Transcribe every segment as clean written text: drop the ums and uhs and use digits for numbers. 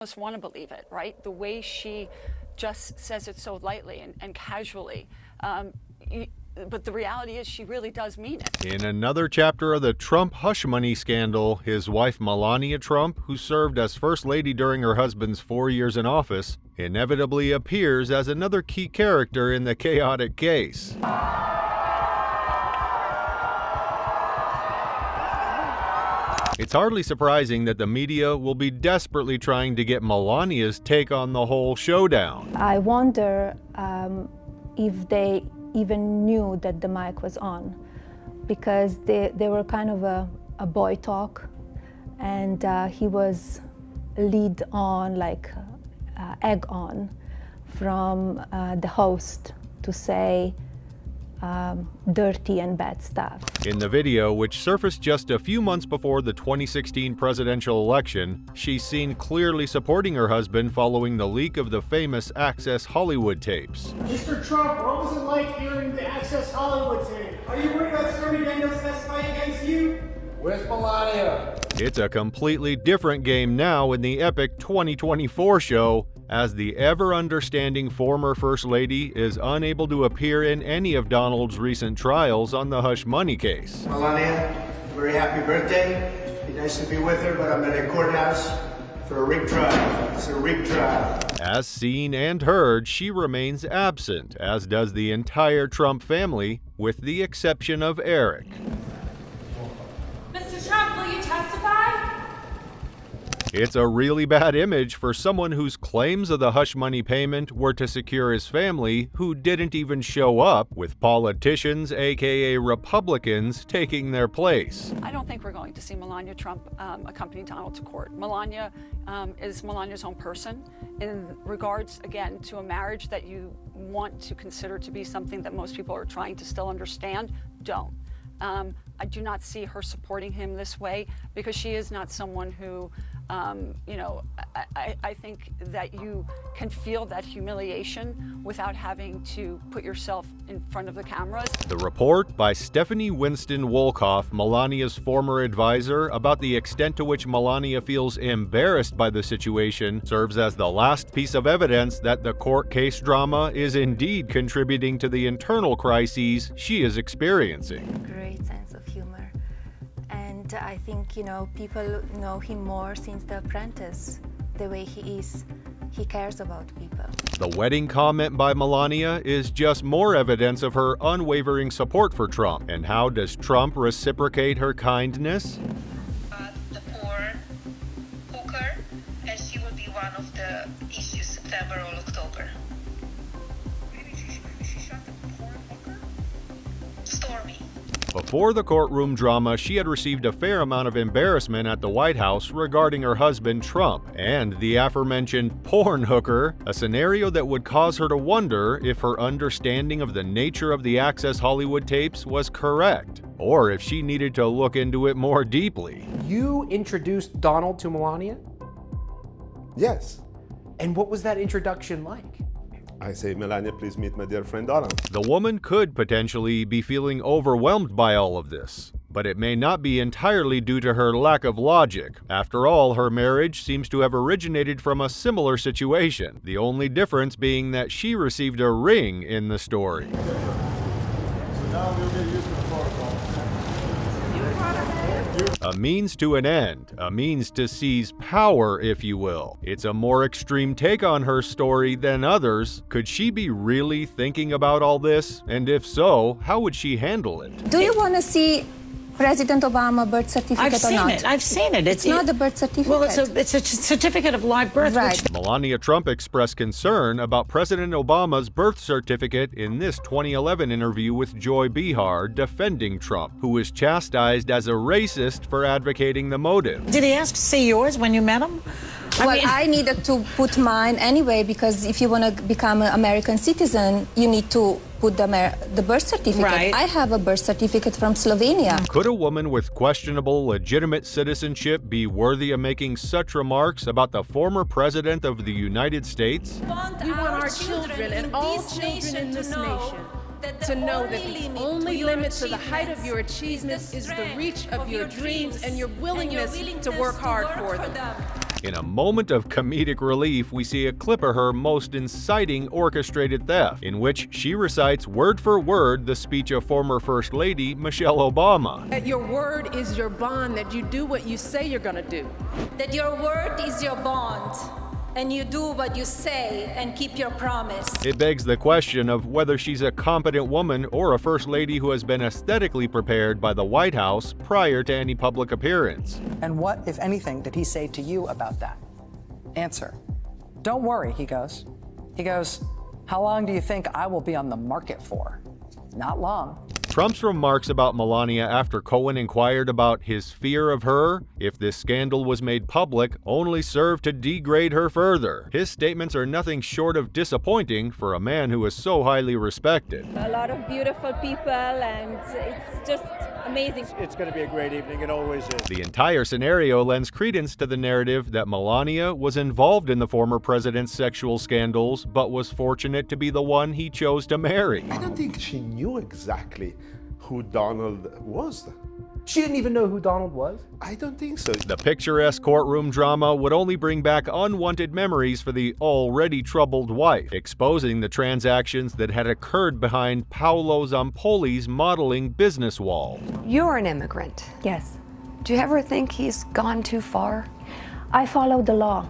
Almost want to believe it, right? The way she just says it so lightly and casually. But the reality is she really does mean it. In another chapter of the Trump hush money scandal, his wife Melania Trump, who served as First Lady during her husband's 4 years in office, inevitably appears as another key character in the chaotic case. It's hardly surprising that the media will be desperately trying to get Melania's take on the whole showdown. I wonder if they even knew that the mic was on, because they were kind of a boy talk, and he was lead on, like egg on, from the host to say dirty and bad stuff. In the video, which surfaced just a few months before the 2016 presidential election, she's seen clearly supporting her husband following the leak of the famous Access Hollywood tapes. Mr. Trump, what was it like hearing the Access Hollywood tape? Are you worried about Stormy Daniels testifying against you? Where's Melania? It's a completely different game now in the epic 2024 show, as the ever-understanding former First Lady is unable to appear in any of Donald's recent trials on the hush money case. Melania, very happy birthday. Be nice to be with her, but I'm at a courthouse for a rigged trial. It's a rigged trial. As seen and heard, she remains absent, as does the entire Trump family, with the exception of Eric. Mr. Trump, will you testify? It's a really bad image for someone whose claims of the hush money payment were to secure his family, who didn't even show up, with politicians, aka Republicans, taking their place. I don't think we're going to see Melania Trump accompany Donald to court. Melania is Melania's own person. In regards, again, to a marriage that you want to consider to be something that most people are trying to still understand, don't. I do not see her supporting him this way, because she is not someone who, I think that you can feel that humiliation without having to put yourself in front of the cameras. The report by Stephanie Winston Wolkoff, Melania's former advisor, about the extent to which Melania feels embarrassed by the situation serves as the last piece of evidence that the court case drama is indeed contributing to the internal crises she is experiencing. Great sense of humor. And I think, people know him more since The Apprentice, the way he is. He cares about people. The wedding comment by Melania is just more evidence of her unwavering support for Trump. And how does Trump reciprocate her kindness? The poor hooker, and she will be one of the issues September or October. Maybe she shot the poor hooker? Stormy. Before the courtroom drama, she had received a fair amount of embarrassment at the White House regarding her husband Trump and the aforementioned porn hooker, a scenario that would cause her to wonder if her understanding of the nature of the Access Hollywood tapes was correct, or if she needed to look into it more deeply. You introduced Donald to Melania? Yes. And what was that introduction like? I say, Melania, please meet my dear friend Donald. The woman could potentially be feeling overwhelmed by all of this, but it may not be entirely due to her lack of logic. After all, her marriage seems to have originated from a similar situation, the only difference being that she received a ring in the story. So now we'll get used to the protocol. A means to an end, a means to seize power, if you will. It's a more extreme take on her story than others. Could she be really thinking about all this? And if so, how would she handle it? Do you want to see President Obama birth certificate or not? I've seen it. It's not the birth certificate. Well, it's a certificate of live birth. Right. Which... Melania Trump expressed concern about President Obama's birth certificate in this 2011 interview with Joy Behar, defending Trump, who was chastised as a racist for advocating the motive. Did he ask to see yours when you met him? I needed to put mine anyway, because if you want to become an American citizen, you need to put the birth certificate. Right. I have a birth certificate from Slovenia. Could a woman with questionable legitimate citizenship be worthy of making such remarks about the former president of the United States? We want our children and all children in this nation to know that the only limit to the height of your achievements is the reach of your dreams and your willingness to work hard for them. In a moment of comedic relief, we see a clip of her most inciting orchestrated theft, in which she recites word for word the speech of former First Lady Michelle Obama. That your word is your bond, that you do what you say you're going to do. That your word is your bond, and you do what you say and keep your promise. It begs the question of whether she's a competent woman or a First Lady who has been aesthetically prepared by the White House prior to any public appearance. And what, if anything, did he say to you about that? Answer. Don't worry, he goes. He goes, how long do you think I will be on the market for? Not long. Trump's remarks about Melania after Cohen inquired about his fear of her if this scandal was made public only served to degrade her further. His statements are nothing short of disappointing for a man who is so highly respected. A lot of beautiful people, and it's just amazing. It's going to be a great evening. It always is. The entire scenario lends credence to the narrative that Melania was involved in the former president's sexual scandals, but was fortunate to be the one he chose to marry. I don't think she knew exactly who Donald was. She didn't even know who Donald was? I don't think so. The picturesque courtroom drama would only bring back unwanted memories for the already troubled wife, exposing the transactions that had occurred behind Paolo Zampoli's modeling business walls. You're an immigrant. Yes. Do you ever think he's gone too far? I follow the law.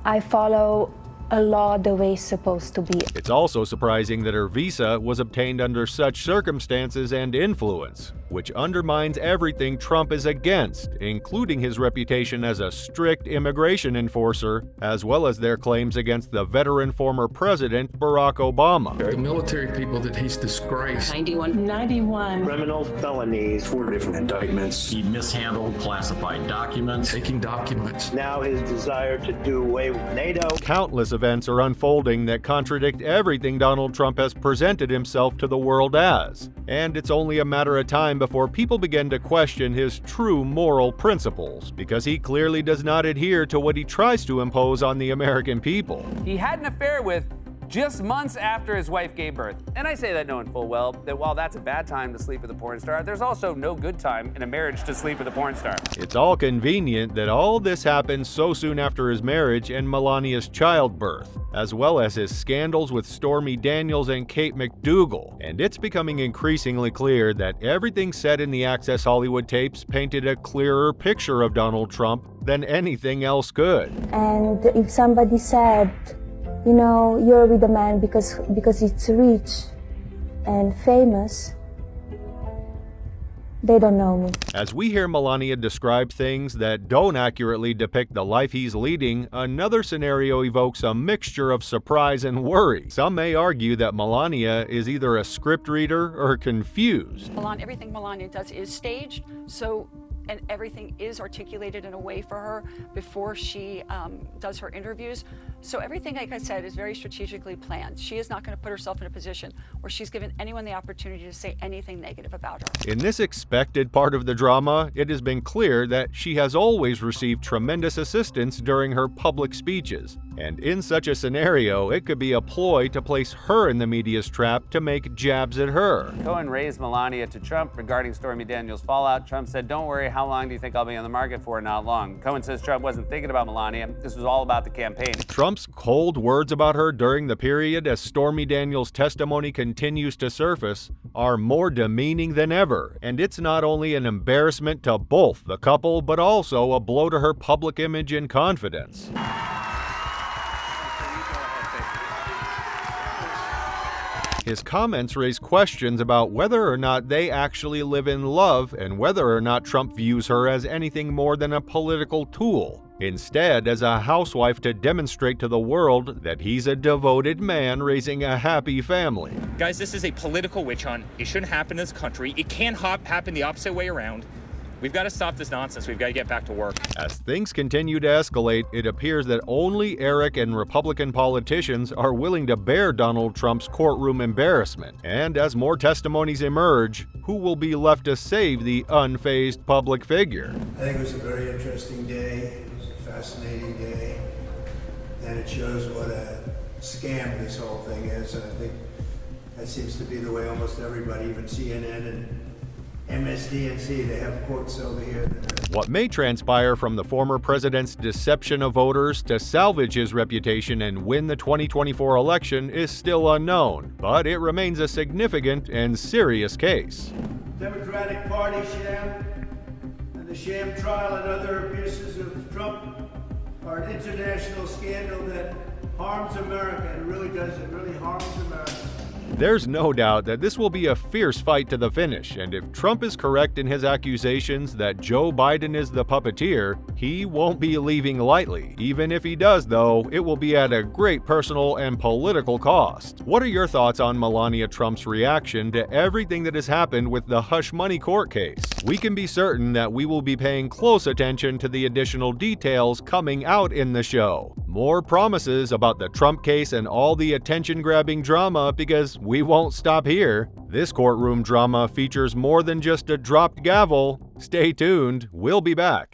I follow a law the way it's supposed to be. It's also surprising that her visa was obtained under such circumstances and influence, which undermines everything Trump is against, including his reputation as a strict immigration enforcer, as well as their claims against the veteran former president Barack Obama. The military people that he's disgraced. 91 criminal felonies, 4 different indictments. He mishandled classified documents. Taking documents. Now his desire to do away with NATO. Countless events are unfolding that contradict everything Donald Trump has presented himself to the world as. And it's only a matter of time before people begin to question his true moral principles, because he clearly does not adhere to what he tries to impose on the American people. He had an affair with just months after his wife gave birth. And I say that knowing full well that while that's a bad time to sleep with a porn star, there's also no good time in a marriage to sleep with a porn star. It's all convenient that all this happened so soon after his marriage and Melania's childbirth, as well as his scandals with Stormy Daniels and Kate McDougal. And it's becoming increasingly clear that everything said in the Access Hollywood tapes painted a clearer picture of Donald Trump than anything else could. And if somebody said, you know, you're with a man because it's rich and famous, they don't know me. As we hear Melania describe things that don't accurately depict the life he's leading, another scenario evokes a mixture of surprise and worry. Some may argue that Melania is either a script reader or confused. Everything Melania does is staged, and everything is articulated in a way for her before she does her interviews. So everything, like I said, is very strategically planned. She is not going to put herself in a position where she's given anyone the opportunity to say anything negative about her. In this expected part of the drama, it has been clear that she has always received tremendous assistance during her public speeches. And in such a scenario, it could be a ploy to place her in the media's trap to make jabs at her. Cohen raised Melania to Trump regarding Stormy Daniels' fallout. Trump said, "Don't worry, how long do you think I'll be on the market for? Not long." Cohen says Trump wasn't thinking about Melania. This was all about the campaign. Trump's cold words about her during the period as Stormy Daniels' testimony continues to surface are more demeaning than ever. And it's not only an embarrassment to both the couple, but also a blow to her public image and confidence. His comments raise questions about whether or not they actually live in love and whether or not Trump views her as anything more than a political tool, instead as a housewife to demonstrate to the world that he's a devoted man raising a happy family. Guys, this is a political witch hunt. It shouldn't happen in this country. It can't happen the opposite way around. We've got to stop this nonsense. We've got to get back to work. As things continue to escalate, it appears that only Eric and Republican politicians are willing to bear Donald Trump's courtroom embarrassment. And as more testimonies emerge, who will be left to save the unfazed public figure? I think it was a very interesting day. It was a fascinating day. And it shows what a scam this whole thing is. And I think that seems to be the way almost everybody, even CNN and MSDNC, they have courts over here that are What may transpire from the former president's deception of voters to salvage his reputation and win the 2024 election is still unknown, but it remains a significant and serious case. Democratic Party sham and the sham trial and other abuses of Trump are an international scandal that harms America. It really does. It really harms America. There's no doubt that this will be a fierce fight to the finish, and if Trump is correct in his accusations that Joe Biden is the puppeteer, he won't be leaving lightly. Even if he does, though, it will be at a great personal and political cost. What are your thoughts on Melania Trump's reaction to everything that has happened with the hush money court case? We can be certain that we will be paying close attention to the additional details coming out in the show. More promises about the Trump case and all the attention-grabbing drama, because we won't stop here. This courtroom drama features more than just a dropped gavel. Stay tuned, we'll be back.